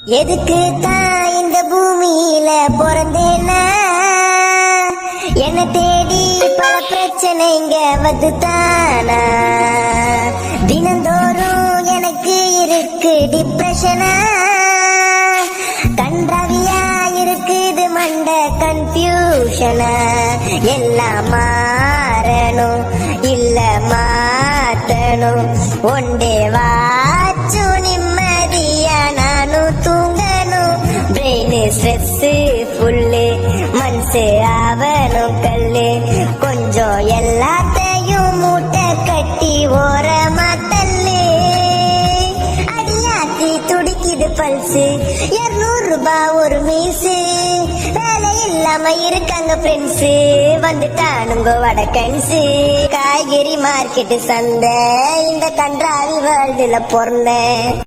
எதுக்கு தான் இந்த பூமியில பிறந்தேனா, என்ன தேடி பல பிரச்சனைங்க வந்துதானா, தினந்தோறும் எனக்கு இருக்கு டிப்ரெஷனா, கன்றாவியா இருக்குது மண்ட கன்ஃபியூஷனா, எல்லாம் மாறணும் இல்ல மாத்தணும், ஒண்டே வாச்சு நிம்மதியா நானும் தூங்கணும், பிரெயின் ஸ்ட்ரெஸ் ஃபுல்லு மனசு ஆவணும் கல்லு, கொஞ்சம் எல்லாத்தையும் மூட்டை கட்டி ஓரமா தள்ளு, அடியாத்தி துடிக்குது பல்சு, 200 ரூபாய் ஒரு மீசு, வேலை இல்லாம இருக்காங்க ஃப்ரெண்ட்ஸு, வந்துட்டானுங்க வடக்கன்ஸு, காய்கறி மார்க்கெட்டு சந்தை, இந்த கன்றாவி வேர்ல்டுல பிறந்தேன்.